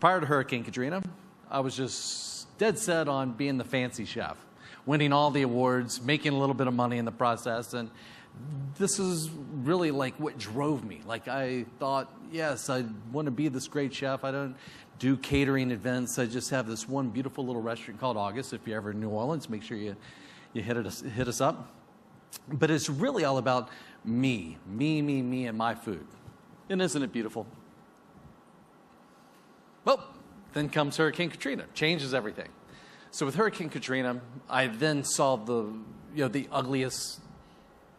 Prior to Hurricane Katrina, I was just dead set on being the fancy chef, winning all the awards, making a little bit of money in the process. And this is really like what drove me. Like I thought, yes, I want to be this great chef. I don't do catering events. I just have this one beautiful little restaurant called August. If you're ever in New Orleans, make sure you hit us up. But it's really all about me, and my food. And isn't it beautiful? Well, then comes Hurricane Katrina, changes everything. So with Hurricane Katrina, I then saw the ugliest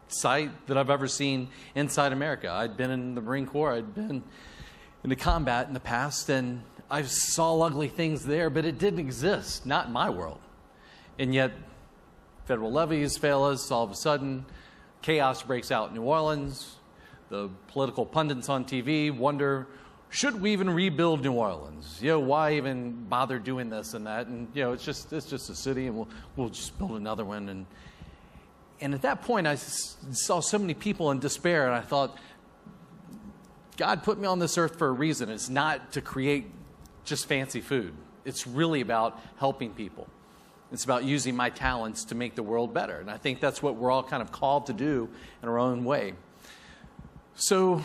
sight that I've ever seen inside America. I'd been in the Marine Corps, I'd been into combat in the past, and I saw ugly things there, but it didn't exist, not in my world. And yet, federal levees fail us, all of a sudden, chaos breaks out in New Orleans. The political pundits on TV wonder, should we even rebuild New Orleans? Why even bother doing this and that? And it's just a city, and we'll just build another one. And at that point, I saw so many people in despair, and I thought, God put me on this earth for a reason. It's not to create just fancy food. It's really about helping people. It's about using my talents to make the world better. And I think that's what we're all kind of called to do in our own way. So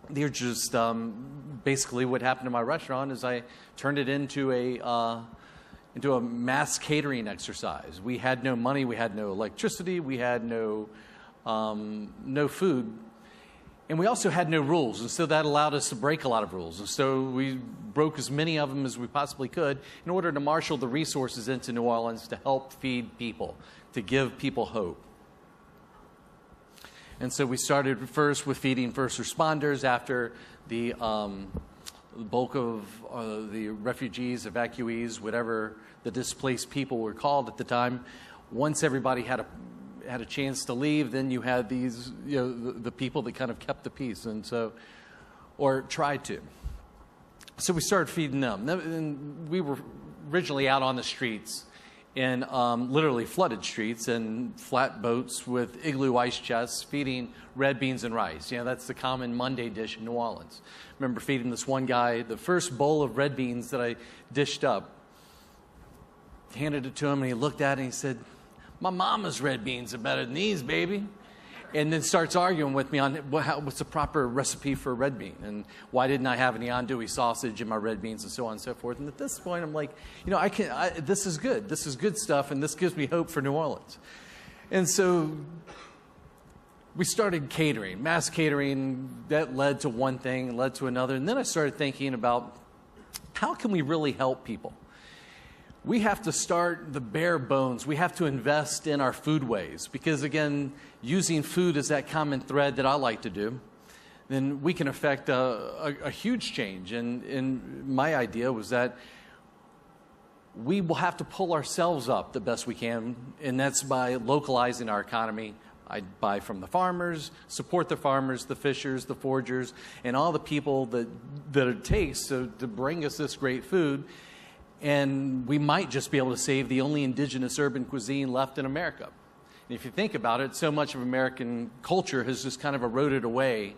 they're just basically what happened to my restaurant is I turned it into a mass catering exercise. We had no money, we had no electricity, we had no food, and we also had no rules. And so that allowed us to break a lot of rules. And so we broke as many of them as we possibly could in order to marshal the resources into New Orleans to help feed people, to give people hope. And so we started first with feeding first responders after the bulk of the refugees, evacuees, whatever the displaced people were called at the time. Once everybody had a chance to leave, then you had these, the people that kind of kept the peace, and so, or tried to. So we started feeding them. And we were originally out on the streets, in literally flooded streets and flat boats with igloo ice chests feeding red beans and rice. That's the common Monday dish in New Orleans. I remember feeding this one guy the first bowl of red beans that I dished up. Handed it to him, and he looked at it and he said, "My mama's red beans are better than these, baby." And then starts arguing with me on what's the proper recipe for a red bean, and why didn't I have any andouille sausage in my red beans, and so on and so forth. And at this point, I'm like, this is good. This is good stuff, and this gives me hope for New Orleans. And so we started catering, mass catering. That led to one thing, led to another. And then I started thinking about how can we really help people? We have to start the bare bones. We have to invest in our foodways because, again, using food is that common thread that I like to do. Then we can affect a huge change. And my idea was that we will have to pull ourselves up the best we can, and that's by localizing our economy. I buy from the farmers, support the farmers, the fishers, the foragers, and all the people that it takes to bring us this great food. And we might just be able to save the only indigenous urban cuisine left in America. And if you think about it, so much of American culture has just kind of eroded away.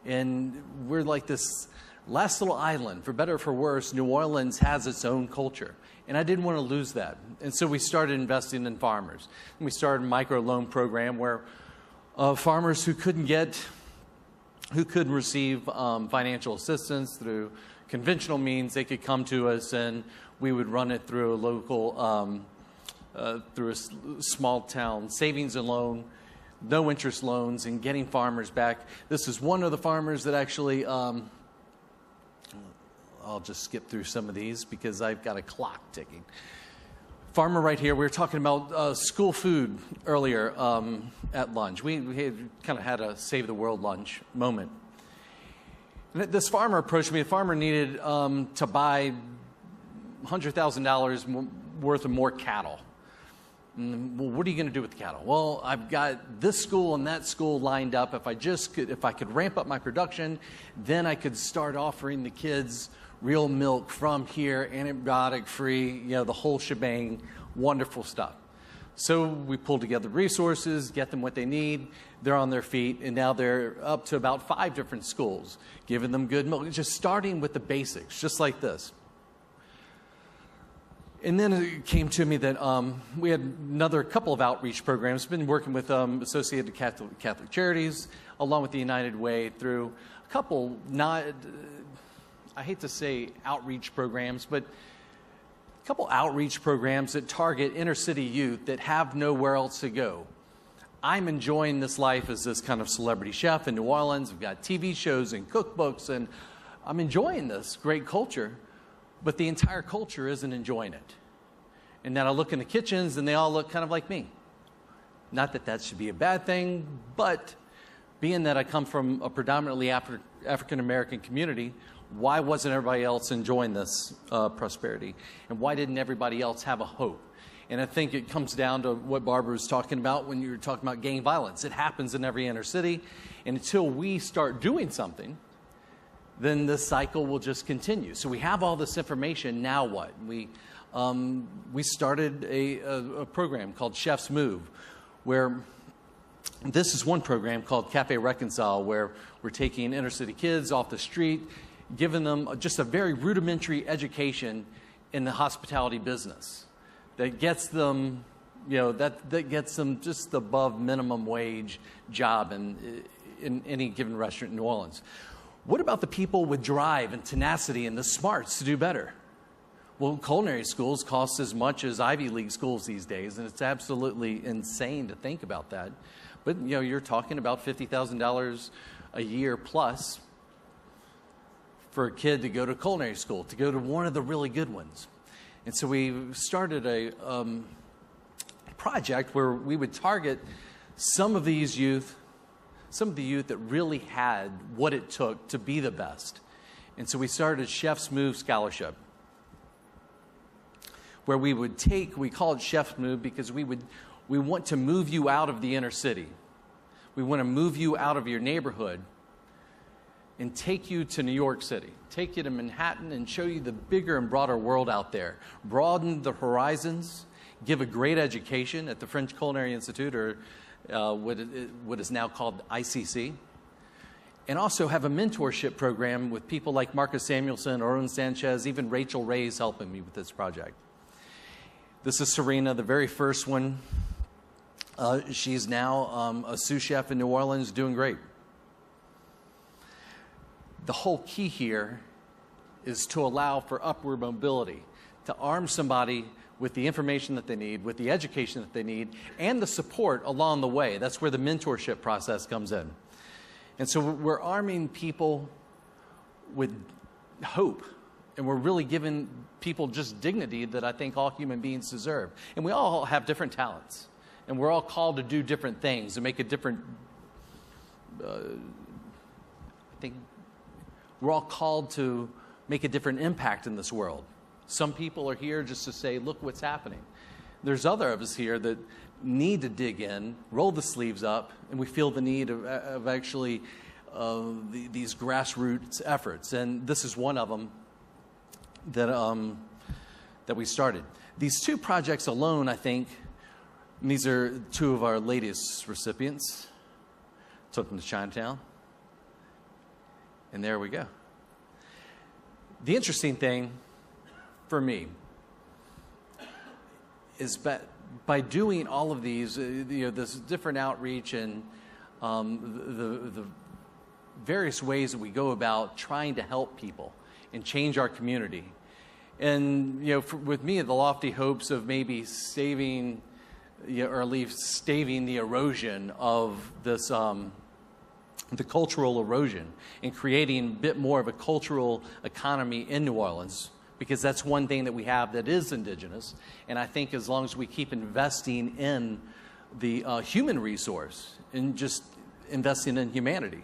And we're like this last little island. For better or for worse, New Orleans has its own culture. And I didn't want to lose that. And so we started investing in farmers. And we started a microloan program where farmers who couldn't receive financial assistance through conventional means, they could come to us and we would run it through a local, through a small town savings and loan, no interest loans, and getting farmers back. This is one of the farmers that actually, I'll just skip through some of these because I've got a clock ticking. Farmer right here, we were talking about school food earlier at lunch. We kind of had a save the world lunch moment. And this farmer approached me. The farmer needed to buy $100,000 worth of more cattle. Well, what are you going to do with the cattle? Well, I've got this school and that school lined up. If I could ramp up my production, then I could start offering the kids real milk from here, antibiotic free, the whole shebang, wonderful stuff. So we pull together resources, get them what they need. They're on their feet, and now they're up to about 5 different schools, giving them good milk, just starting with the basics, just like this. And then it came to me that we had another couple of outreach programs. Been working with Associated Catholic Charities, along with the United Way, through a couple, not, I hate to say outreach programs, but a couple outreach programs that target inner city youth that have nowhere else to go. I'm enjoying this life as this kind of celebrity chef in New Orleans. We've got TV shows and cookbooks, and I'm enjoying this great culture, but the entire culture isn't enjoying it. And then I look in the kitchens, and they all look kind of like me. Not that that should be a bad thing, but being that I come from a predominantly African-American community, why wasn't everybody else enjoying this prosperity? And why didn't everybody else have a hope? And I think it comes down to what Barbara was talking about when you were talking about gang violence. It happens in every inner city. And until we start doing something, then the cycle will just continue. So we have all this information. Now what? We started a program called Chef's Move, where this is one program called Cafe Reconcile, where we're taking inner city kids off the street, giving them just a very rudimentary education in the hospitality business that gets them, that gets them just above minimum wage job in any given restaurant in New Orleans. What about the people with drive and tenacity and the smarts to do better? Well, culinary schools cost as much as Ivy League schools these days, and it's absolutely insane to think about that. But, you're talking about $50,000 a year plus for a kid to go to culinary school, to go to one of the really good ones. And so we started a project where we would target some of the youth that really had what it took to be the best. And so we started Chef's Move Scholarship, where we call it Chef's Move because we want to move you out of the inner city. We want to move you out of your neighborhood and take you to New York City, take you to Manhattan and show you the bigger and broader world out there. Broaden the horizons, give a great education at the French Culinary Institute, or what is now called ICC, and also have a mentorship program with people like Marcus Samuelson, Orlin Sanchez, even Rachel Ray's helping me with this project. This is Serena, the very first one. She's now a sous chef in New Orleans, doing great. The whole key here is to allow for upward mobility, to arm somebody with the information that they need, with the education that they need, and the support along the way. That's where the mentorship process comes in. And so we're arming people with hope, and we're really giving people just dignity that I think all human beings deserve. And we all have different talents, and we're all called to do different things and make a different, we're all called to make a different impact in this world. Some people are here just to say, look what's happening. There's other of us here that need to dig in, roll the sleeves up, and we feel the need of actually these grassroots efforts. And this is one of them that we started. These 2 projects alone, I think, and these are 2 of our latest recipients. Took them to Chinatown. And there we go. The interesting thing for me is by doing all of these, this different outreach and the various ways that we go about trying to help people and change our community. And, with me, the lofty hopes of maybe saving, or at least staving the erosion of this, the cultural erosion, and creating a bit more of a cultural economy in New Orleans, because that's one thing that we have that is indigenous. And I think as long as we keep investing in the human resource and just investing in humanity,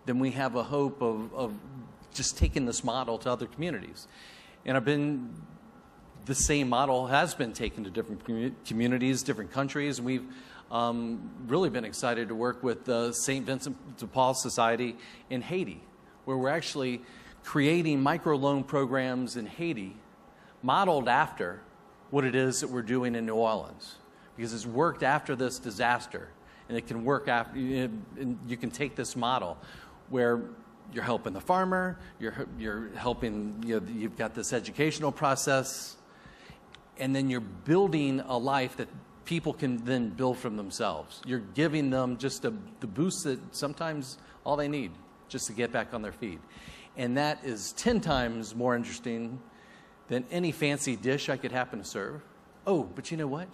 then we have a hope of just taking this model to other communities. And the same model has been taken to different communities, different countries. And we've really been excited to work with the St. Vincent de Paul Society in Haiti, where we're actually creating microloan programs in Haiti modeled after what it is that we're doing in New Orleans. because it's worked after this disaster. And it can work after, and you can take this model where you're helping the farmer, you're helping, you've got this educational process, and then you're building a life that people can then build from themselves. You're giving them just the boost that sometimes all they need just to get back on their feet. And that is 10 times more interesting than any fancy dish I could happen to serve. Oh, but you know what?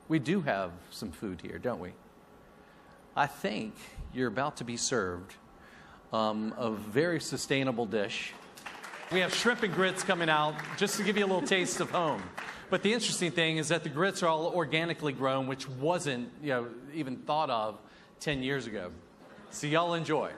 We do have some food here, don't we? I think you're about to be served a very sustainable dish. We have shrimp and grits coming out just to give you a little taste of home. But the interesting thing is that the grits are all organically grown, which wasn't even thought of 10 years ago. So y'all enjoy.